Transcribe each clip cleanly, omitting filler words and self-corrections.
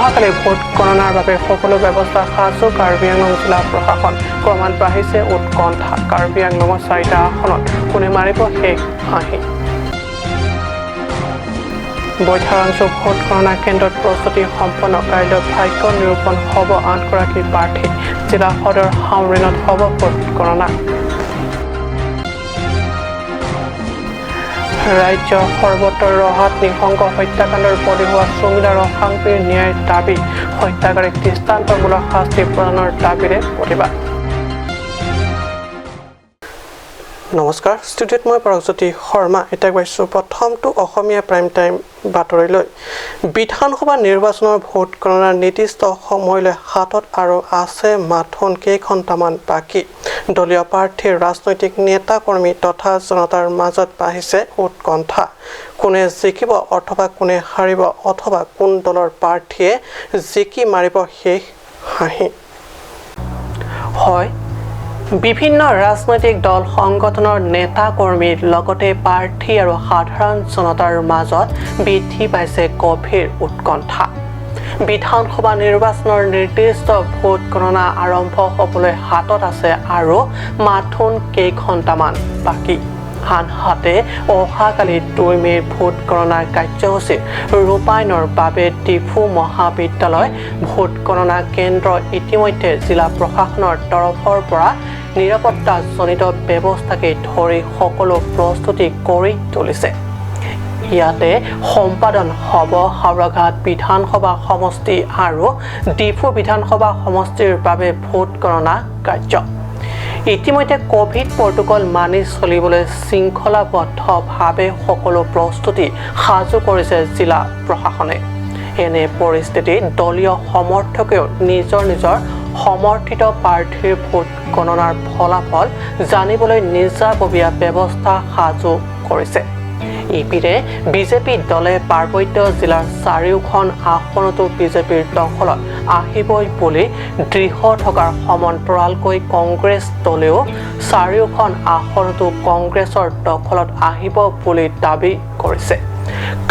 অহাকালি ভোট গণনাৰ বাবে সকলো ব্যৱস্থা সাজু কাৰ্বি আংলং জিলা প্ৰশাসন ক্ৰমাৎ বাঢ়িছে উৎকণ্ঠা কাৰ্বি আংলঙৰ 4টা আসনত কোনে মাৰিব শেষ হাঁহি বৈঠাৰাংশু ভোট গণনা কেন্দ্ৰত প্ৰস্তুতি সম্পন্ন কাইলৈ ভাগ্য নিৰূপণ হ'ব 8 গৰাকী প্ৰাৰ্থী জিলা সদৰ হাওৰেনত হ'ব ভোট গণনা ৰাজ্যৰ সৰ্বত্ৰ ৰহাত নিশংক হত্যাকাণ্ডৰ বলি হোৱা সুমিলা ৰসাংপীৰ ন্যায়ৰ দাবী হত্যাকাৰীক দৃষ্টান্তমূলক শাস্তি প্ৰদানৰ দাবীৰে প্ৰতিবাদ নমস্কাৰ ষ্টুডিঅ'ত মই প্ৰগজ্যোতি শৰ্মা এটা গৈছোঁ প্ৰথমটো অসমীয়া প্ৰাইম টাইম বাতৰিলৈ বিধানসভা নিৰ্বাচনৰ ভোট গণনাৰ নিৰ্দিষ্ট সময়লৈ হাতত আৰু আছে মাথোন কেইঘণ্টামান বাকী দলীয় প্ৰাৰ্থীৰ ৰাজনৈতিক নেতা কৰ্মী তথা জনতাৰ মাজত বাঢ়িছে উৎকণ্ঠা কোনে জিকিব অথবা কোনে হাৰিব অথবা কোন দলৰ প্ৰাৰ্থীয়ে জিকি মাৰিব শেষ হাঁহি হয় বিভিন্ন ৰাজনৈতিক দল সংগঠনৰ নেতা কৰ্মীৰ লগতে প্ৰাৰ্থী আৰু সাধাৰণ জনতাৰ মাজত বৃদ্ধি পাইছে গভীৰ উৎকণ্ঠা বিধানসভা নিৰ্বাচনৰ নিৰ্দিষ্ট ভোট গণনা আৰম্ভ হ'বলৈ হাতত আছে আৰু মাথোন কেইঘণ্টামান বাকী আনহাতে অহাকালি 2 মেৰ ভোট গণনাৰ কাৰ্যসূচী ৰূপায়ণৰ বাবে ডিফু মহাবিদ্যালয় ভোট গণনা কেন্দ্ৰ ইতিমধ্যে জিলা প্ৰশাসনৰ তৰফৰ পৰা নিৰাপত্তাজনিত ব্যৱস্থাকে ধৰি সকলো প্ৰস্তুতি কৰি তুলিছে ইয়াতে সম্পাদন হ'ব হাওৰাঘাট বিধানসভা সমষ্টি আৰু ডিফু বিধানসভা সমষ্টিৰ বাবে ভোট গণনা কাৰ্য ইতিমধ্যে কোভিড প্ৰটোকল মানি চলিবলৈ শৃংখলাবদ্ধভাৱে সকলো প্ৰস্তুতি সাজু কৰিছে জিলা প্ৰশাসনে এনে পৰিস্থিতিত দলীয় সমৰ্থকেও নিজৰ সমৰ্থিত প্ৰাৰ্থীৰ ভোট গণনাৰ ফলাফল জানিবলৈ নিজাববীয়া ব্যৱস্থা সাজু কৰিছে ইপিনে বিজেপি দলে পাৰ্বত্য জিলাৰ 4খন আসনতো বিজেপিৰ দখলত আহিবই বুলি দৃঢ় থকাৰ সমান্তৰালকৈ কংগ্ৰেছ দলেও 4খন আসনতো কংগ্ৰেছৰ দখলত আহিব বুলি দাবী কৰিছে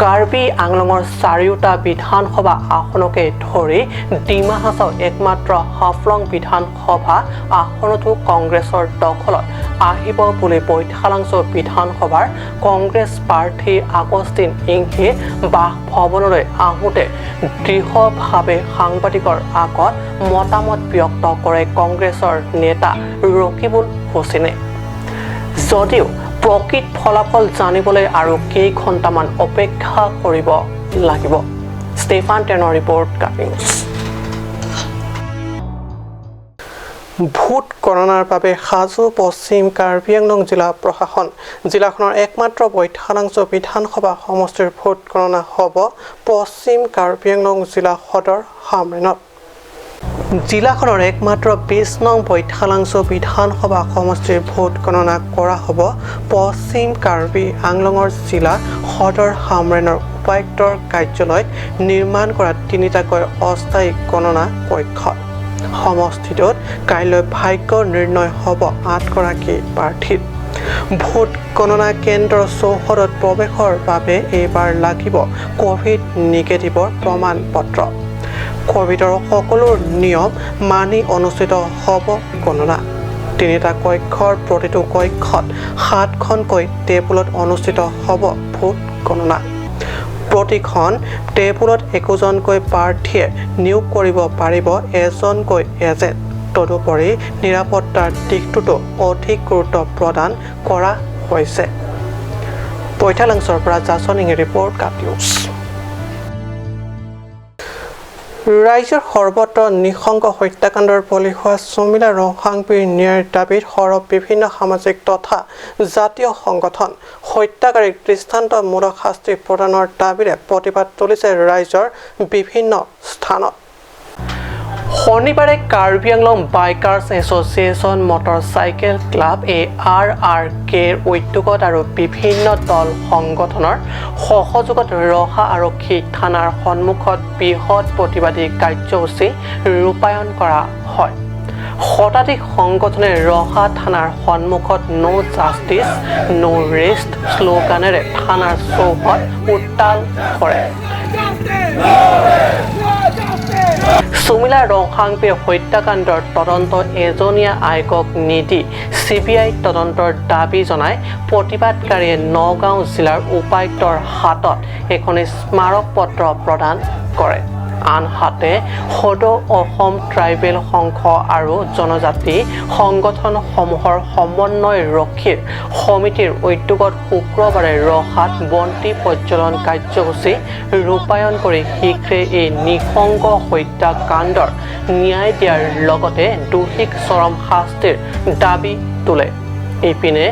কাৰ্বি আংলঙৰ 4টা বিধানসভা আসনকে ধৰি ডিমা হাছাও একমাত্ৰ হাফলং বিধানসভা আসনতো কংগ্ৰেছৰ দখলত আহিব বুলি বৈঠালাংছ বিধানসভাৰ কংগ্ৰেছ প্ৰাৰ্থী আগষ্টিন ইংহে বাসভৱনলৈ আহোঁতে দৃঢ়ভাৱে সাংবাদিকৰ আগত মতামত ব্যক্ত কৰে কংগ্ৰেছৰ নেতা ৰকিবুল হুছেইনে যদিও প্ৰকৃত ফলাফল জানিবলৈ আৰু কেইঘণ্টামান অপেক্ষা কৰিব লাগিব ষ্টেফান টেনৰ ৰিপৰ্ট কাটিংছ ভোট গণনাৰ বাবে সাজু পশ্চিম কাৰ্বি আংলং জিলা প্ৰশাসন জিলাখনৰ একমাত্ৰ বৈঠালাংছ বিধানসভা সমষ্টিৰ ভোট গণনা হ'ব পশ্চিম কাৰ্বি আংলং জিলা সদৰ হামৰেনত জিলাখনৰ একমাত্ৰ 20 নং বৈঠালাংছ বিধানসভা সমষ্টিৰ ভোট গণনা কৰা হ'ব পশ্চিম কাৰ্বি আংলঙৰ জিলা সদৰ হামৰেনৰ উপায়ুক্তৰ কাৰ্যালয়ত নিৰ্মাণ কৰা 3টাকৈ অস্থায়ী গণনা কক্ষত সমষ্টিটোত কাইলৈ ভাগ্য নিৰ্ণয় হ'ব 8 গৰাকী প্ৰাৰ্থীৰ ভোট গণনা কেন্দ্ৰৰ চৌহদত প্ৰৱেশৰ বাবে এইবাৰ লাগিব কোভিড নিগেটিভৰ প্ৰমাণ পত্ৰ কোভিডৰ সকলো নিয়ম মানি অনুষ্ঠিত হ'ব গণনা 3টা কক্ষৰ প্ৰতিটো কক্ষত 7খনকৈ টেবুলত অনুষ্ঠিত হ'ব ভোট গণনা প্ৰতিখন টেবুলত একোজনকৈ প্ৰাৰ্থীয়ে নিয়োগ কৰিব পাৰিব এজনকৈ এজেণ্ট তদুপৰি নিৰাপত্তাৰ দিশটোতো অধিক গুৰুত্ব প্ৰদান কৰা হৈছে বৈঠালাংছৰ পৰা জাছনিঙে ৰিপৰ্ট কাটিংছ ৰাজ্যৰ সৰ্বত্ৰ নিশংক হত্যাকাণ্ডৰ বলি হোৱা সুমিলা ৰসাংপীৰ ন্যায়ৰ দাবীত সৰব বিভিন্ন সামাজিক তথা জাতীয় সংগঠন হত্যাকাৰীক দৃষ্টান্তমূলক শাস্তি প্ৰদানৰ দাবীৰে প্ৰতিবাদ তুলিছে ৰাজ্যৰ বিভিন্ন স্থানত শনিবাৰে Karbi Anglong bikers association motorcycle club ARRKৰ উদ্যোগত আৰু বিভিন্ন দল সংগঠনৰ সহযোগত ৰহা আৰক্ষী থানাৰ সন্মুখত বৃহৎ প্ৰতিবাদী কাৰ্যসূচী ৰূপায়ণ কৰা হয় শতাধিক সংগঠনে ৰহা থানাৰ সন্মুখত নো জাষ্টিছ নো ৰেষ্ট শ্লোগানেৰে থানাৰ চৌহদ উত্তাল কৰে সুমিলা ৰংহাংপীৰ হত্যাকাণ্ডৰ তদন্ত এজনীয়া আয়োগক নিদি CBI তদন্তৰ দাবী জনাই প্ৰতিবাদকাৰীয়ে নগাঁও জিলাৰ উপায়ুক্তৰ হাতত এখন স্মাৰক পত্ৰ প্ৰদান কৰে। আনহাতে সদৌ অসম ট্ৰাইবেল সংঘ আৰু জনজাতি সংগঠনসমূহৰ সমন্বয় ৰক্ষীৰ সমিতিৰ উদ্যোগত শুক্ৰবাৰে ৰহাত বন্তি প্ৰজ্বলন কাৰ্যসূচী ৰূপায়ণ কৰি শীঘ্ৰে এই নিঃসংগ হত্যাকাণ্ডৰ ন্যায় দিয়াৰ লগতে দোষীক চৰম শাস্তিৰ দাবী তোলে। ইপিনে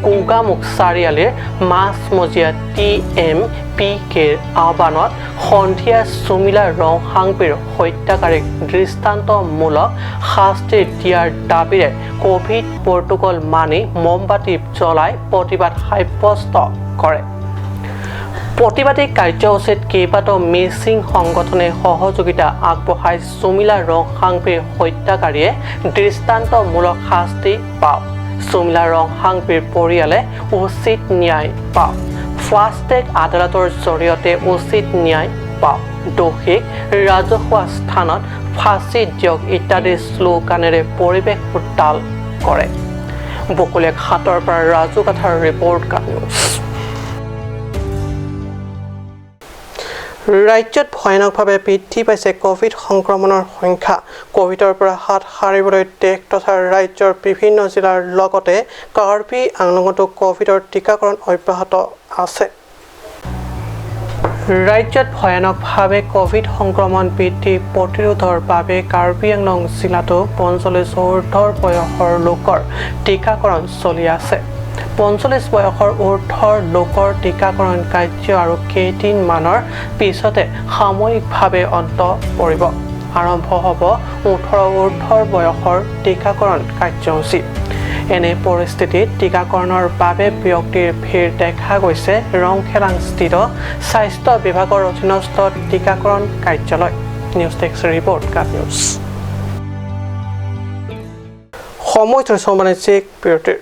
গোগামুখ চাৰিআলিৰ মাছমজিয়া TMPKৰ আহ্বানত সন্ধিয়া সুমিলা ৰংহাংপীৰ হত্যাকাৰীক দৃষ্টান্তমূলক শাস্তি দিয়াৰ দাবীৰে কোভিড প্ৰটোকল মানি মমবাতি জ্বলাই প্ৰতিবাদ সাব্যস্ত কৰে। প্ৰতিবাদী কাৰ্যসূচীত কেইবাটাও মিচিং সংগঠনে সহযোগিতা আগবঢ়াই সুমিলা ৰংহাংপীৰ হত্যাকাৰীয়ে দৃষ্টান্তমূলক শাস্তি পাওক, সুমিলা ৰংহাংপীৰ পৰিয়ালে উচিত ন্যায় পাওক, ফাষ্টেগ আদালতৰ জৰিয়তে উচিত ন্যায় পাওক, দোষীক ৰাজহুৱা স্থানত ফাঁচি দিয়ক ইত্যাদি শ্লোগানেৰে পৰিৱেশ উত্তাল কৰে। বকলীয়া ঘাটৰ পৰা ৰাজু কাঠাৰ ৰিপৰ্ট কাট নিউজ। ৰাজ্যত ভয়ানকভাৱে বৃদ্ধি পাইছে কোভিড সংক্ৰমণৰ সংখ্যা। কোভিডৰ পৰা হাত সাৰিবলৈ দেশ তথা ৰাজ্যৰ বিভিন্ন জিলাৰ লগতে কাৰ্বি আংলঙতো কোভিডৰ টীকাকৰণ অব্যাহত আছে। ৰাজ্যত ভয়ানকভাৱে কোভিড সংক্ৰমণ বৃদ্ধি প্ৰতিৰোধৰ বাবে কাৰ্বি আংলং জিলাতো 45 ঊৰ্ধৰ বয়সৰ লোকৰ টীকাকৰণ চলি আছে। 45 বয়সৰ ঊৰ্ধৰ লোকৰ টীকাকৰণ কাৰ্য আৰু কেইদিনমানৰ পিছতে সাময়িকভাৱে অন্ত পৰিব। আৰম্ভ হ'ব 18 ঊৰ্ধৰ বয়সৰ টীকাকৰণ কাৰ্যসূচী। এনে পৰিস্থিতিত টীকাকৰণৰ বাবে ব্যক্তিৰ ভিৰ দেখা গৈছে ৰংখেলাংস্থিত স্বাস্থ্য বিভাগৰ অধীনস্থ টীকাকৰণ কাৰ্যালয়। নিউজ ডেস্ক ৰিপৰ্ট কাট নিউজ। সময় বাণিজ্যিক বিৰতিৰ।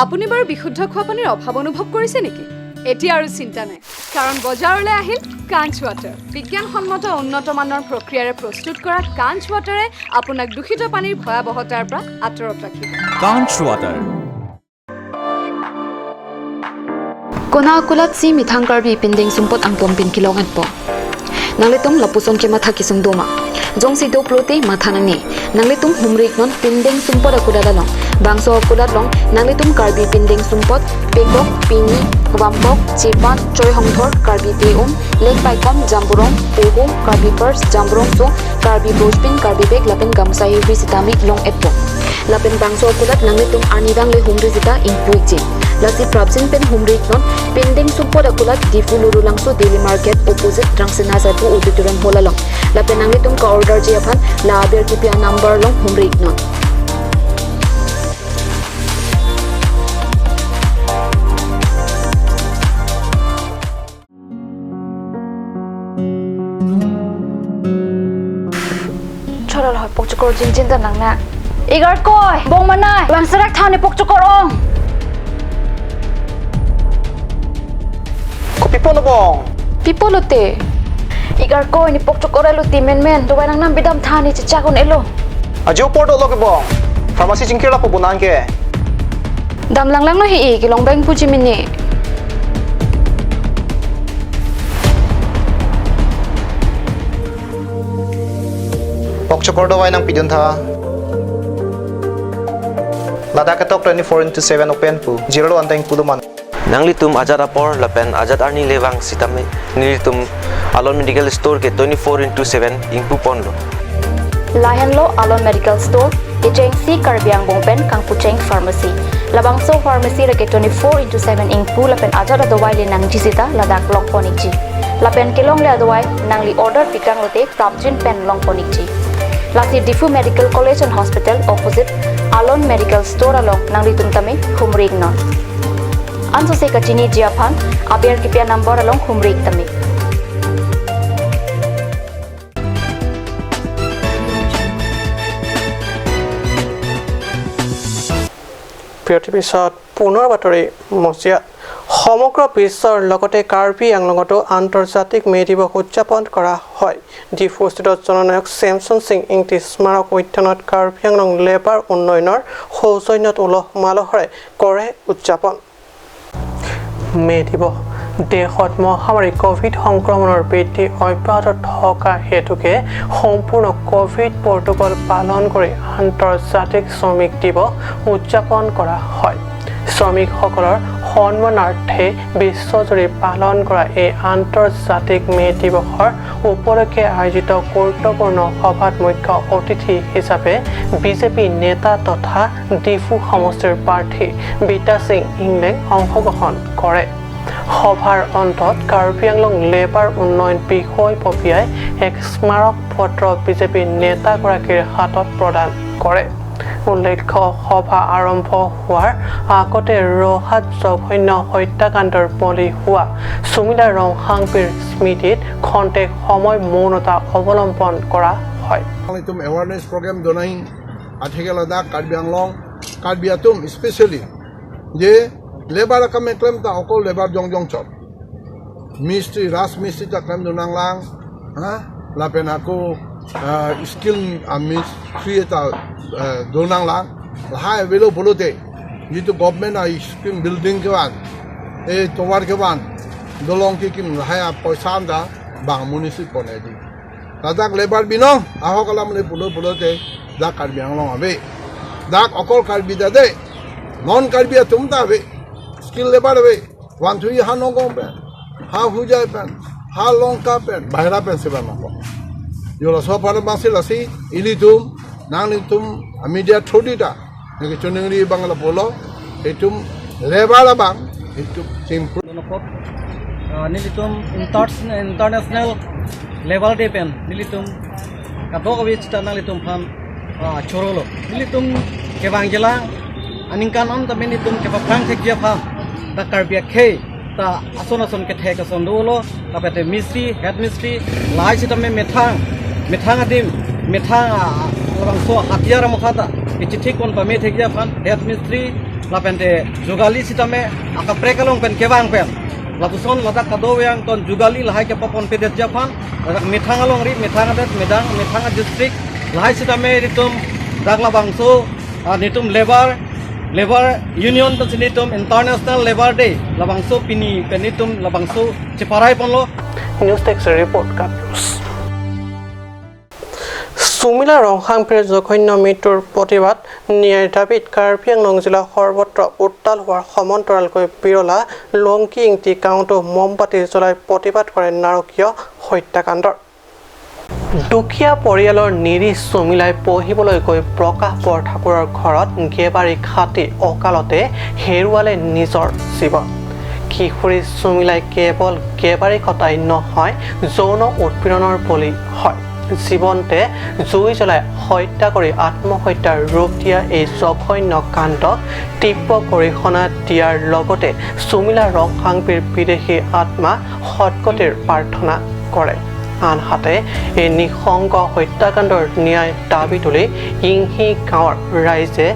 আপুনি বাৰু বিশুদ্ধ খোৱা পানীৰ অভাৱ অনুভৱ কৰিছে নেকি? এতিয়া আৰু চিন্তা নাই, কাৰণ বজাৰলৈ আহিল কাঞ্চ ৱাটাৰ। বিজ্ঞানসন্মত উন্নত মানৰ প্ৰক্ৰিয়াৰে প্ৰস্তুত কৰা কাঞ্চ ৱাটাৰে আপোনাক দূষিত পানীৰ ভয়াৱহতাৰ পৰা আঁতৰত ৰাখিব। কাঞ্চ water Konakulat si mithang karbi pinding sumpot ang pompin kilongan po. Nangletong lapuson ke matha kisung doma. Jong si do plote matha nani. Nangletong humrik non pinding sumpot akudadalong. Bangso akudadalong nangletong karbi pinding sumpot pekok pini wampok chipan choy hongthor karbi peum lek paikom jamburong pehum karbi pers jamburong so karbi bospin karbi beg lapin gamsai ri sitamik long etpo. Lapin bangso akulat nangletong anidang le humri jita ingpuikji. Lasi Prabsin pen humrik non pending support akulat di Fuluru langso Daily Market opposite Drangsena Satu auditorium holalong. La penang itong ka order jiapan la aber kipia number long humrik non. Choral hoy pokchukor jinjin ta nang na. Igar koy bong manay wang sarak thane pokchukor ong. Pipolo bong. Pipolo te. Igar koy ni pokchukor elo ti men duway nang nam bidam thani chichakon elo. Ajo porto lo ke bong. Pharmacy jingkira po bunan ke. Dam lang no hi kilong bang puji minni. Pokchukor dawai nang pidun tha. Lada ketok 24/7 open pu. Zero anteng puduman. Nanglitum ajat apor lapen ajat arni lewang sitame nilitum Alon Medical Store ke 24/7 ingpu ponlo. Lahenlo Alon Medical Store, agency Karbiang Bongpen Kang Pucheng Pharmacy. Labangso Pharmacy rake 24/7 ingpu lapen ajat adawai le nang jisita ladak long ponikji. Lapen kelong le adawai nangli order pikang lote Prabjin pen long ponikji. Lasi Difu Medical College and Hospital opposite Alon Medical Store along nangli tumtame humring non. Anso se kachini jiapan aber kipia number along humrik tami. পিছত পুনৰ বাতৰি মজিয়াত সমগ্ৰ বিশ্বৰ লগতে কাৰ্বি আংলঙতো আন্তৰ্জাতিক মে দিৱস উদযাপন কৰা হয় ডিফুস্থিত জননায়ক চেমছন সিং ইংতি স্মাৰক উদ্যানত কাৰ্বি আংলং লেবাৰ উন্নয়নৰ সৌজন্যত উলহ মালহেৰে কৰে উদযাপন মে দিৱস দেশত মহামাৰী কোভিড সংক্ৰমণৰ বৃদ্ধি অব্যাহত থকা হেতুকে সম্পূৰ্ণ কোভিড প্ৰটোকল পালন কৰি আন্তৰ্জাতিক শ্ৰমিক দিৱস উদযাপন কৰা হয় শ্ৰমিকসকলৰ সন্মানাৰ্থে বিশ্বজুৰি পালন কৰা এই আন্তৰ্জাতিক মে দিৱসৰ উপলক্ষে আয়োজিত গুৰুত্বপূৰ্ণ সভাত মুখ্য অতিথি হিচাপে বিজেপি নেতা তথা ডিফু সমষ্টিৰ প্ৰাৰ্থী বিতা সিং ইংলেং অংশগ্ৰহণ কৰে সভাৰ অন্তত কাৰ্বি আংলং লেবাৰ উন্নয়ন বিষয়ববীয়াই এক স্মাৰক পত্ৰ বিজেপি নেতাগৰাকীৰ হাতত প্ৰদান কৰে উল্লেখ্য সভা আৰম্ভ হোৱাৰ আগতে ৰহাত জঘন্য হত্যাকাণ্ডৰ বলি হোৱা সুমিলা ৰংহাংপিৰ স্মৃতিত খন্তেক সময় মৌনতা অৱলম্বন কৰা হয় Atum awareness program donaing athege Ladakh Karbi Anglong Karbi Atum especially je lebar ka me claim ta okol lebar jong chot mistri ras mistri ta claim donang lang ha lapen aku skill amis create donang lang hai velo bolote yitu government a scheme building ke ban e towar ke ban dolong ki kim hai paisa da bang municipal di Ladakh lebar binong aho kalam le bolote da Karbi Anglong abe dak okol Karbi da de non Karbi atum ta abe skill lebar abe wan thui ha no gom pen ha hujai pen ha longka pen bahira pen seba mako yola so par masil asi ilitum nang media thodita nge chonengri bangla polo etum lebar abang etum simple nilitum international level day pen nilitum kadogawich tanalitum pham chorolo nilitum kebangela aningkan on ta nilitum kebang thekja pham ta karbia khe ta ason ke thek ason dolo ta pete mistri head mistri lai sitame methang adim methang labang so hatiar mokhata ichi kon pa me thekja pham head mistri lapente jogali sitame aka prekalong pen kebang pen Lapuson ladak kadowyang ton jugali lahai ke popon pedet japan ladak mithangalong ri mithangadet medang mithanga district lahai sitame ritum dagla bangso nitum labor union to nitum international labor day labangso pini penitum labangso ciparai ponlo news text report news সুমিলা ৰংহাংপিৰ জঘন্য মৃত্যুৰ প্ৰতিবাদ ন্যায় দাবীত কাৰ্বি আংলং জিলা সৰ্বত্ৰ উত্তাল হোৱাৰ সমান্তৰালকৈ বিৰলা লংকি ইংতি গাঁৱতো মমবাতি জ্বলাই প্ৰতিবাদ কৰে নাৰকীয় হত্যাকাণ্ডৰ দুখীয়া পৰিয়ালৰ নিৰীহ সুমিলাই পঢ়িবলৈ গৈ প্ৰকাশ বৰঠাকুৰৰ ঘৰত গেবাৰী খাটি অকালতে হেৰুৱালে নিজৰ জীৱন কিশোৰী সুমিলাই কেৱল গেবাৰী কটাই নহয় যৌন উৎপীড়নৰ বলি হয় জীৱনতে জুই জ্বলাই হত্যা কৰি আত্মহত্যাৰ ৰূপ দিয়া এই জঘন্য কাণ্ডক তীব্ৰ গৰিহণা দিয়াৰ লগতে সুমিলা ৰংহাংপিৰ বিদেশী আত্মা সদ্গতিৰ প্ৰাৰ্থনা কৰে আনহাতে এই নিঃসংগ হত্যাকাণ্ডৰ ন্যায় দাবী তুলি ইংহি গাঁৱৰ ৰাইজে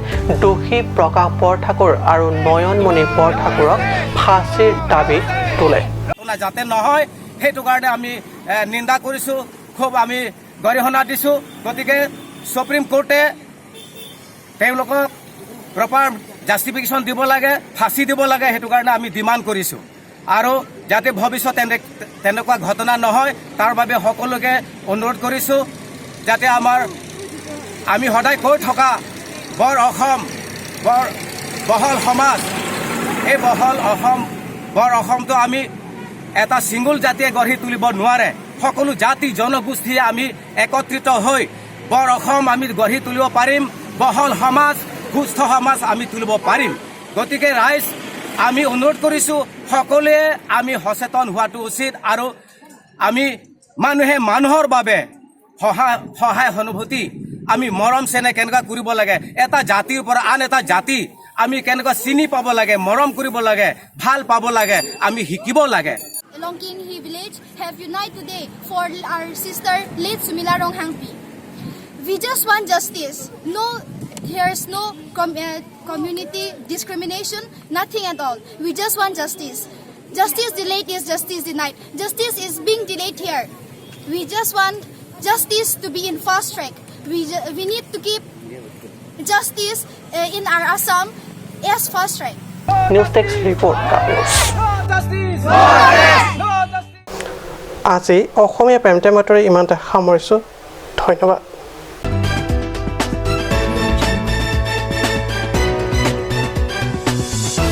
দোষী প্ৰকাশ বৰঠাকুৰ আৰু নয়নমণি বৰঠাকুৰক ফাঁচীৰ দাবী তোলে যাতে নহয় সেইটো কাৰণে আমি নিন্দা কৰিছোঁ খুব আমি গৰিহণা দিছোঁ গতিকে সুপ্ৰিম কোৰ্টে তেওঁলোকক প্ৰপাৰ জাষ্টিফিকেশ্যন দিব লাগে ফাঁচি দিব লাগে সেইটো কাৰণে আমি ডিমাণ্ড কৰিছোঁ আৰু যাতে ভৱিষ্যত তেনেকুৱা ঘটনা নহয় তাৰ বাবে সকলোকে অনুৰোধ কৰিছোঁ যাতে আমি সদায় কৈ থকা বৰ বহল সমাজ এই বৰ অসমটো আমি এটা ছিংগুল জাতিয়ে গঢ়ি তুলিব নোৱাৰে সকলো জাতি জনগোষ্ঠীয়ে আমি একত্ৰিত হৈ বৰ অসম আমি গঢ়ি তুলিব পাৰিম বহল সমাজ সুস্থ সমাজ আমি তুলিব পাৰিম গতিকে ৰাইজ আমি অনুৰোধ কৰিছোঁ সকলোৱে আমি সচেতন হোৱাটো উচিত আৰু আমি মানুহে মানুহৰ বাবে সহায় অনুভূতি আমি মৰম চেনেহ কেনেকুৱা কৰিব লাগে এটা জাতিৰ পৰা আন এটা জাতি আমি কেনেকুৱা চিনি পাব লাগে মৰম কৰিব লাগে ভাল পাব লাগে আমি শিকিব লাগে Longking village have united today for our sister late Sumila Ronghangpi. We just want justice. There's no community discrimination, nothing at all. We just want justice. Justice delayed is justice denied. Justice is being delayed here. We just want justice to be in fast track. We need to keep justice in our Assam as fast track. News text report আজি Asomiya prime time বাতৰি ইমানতে সামৰিছোঁ ধন্যবাদ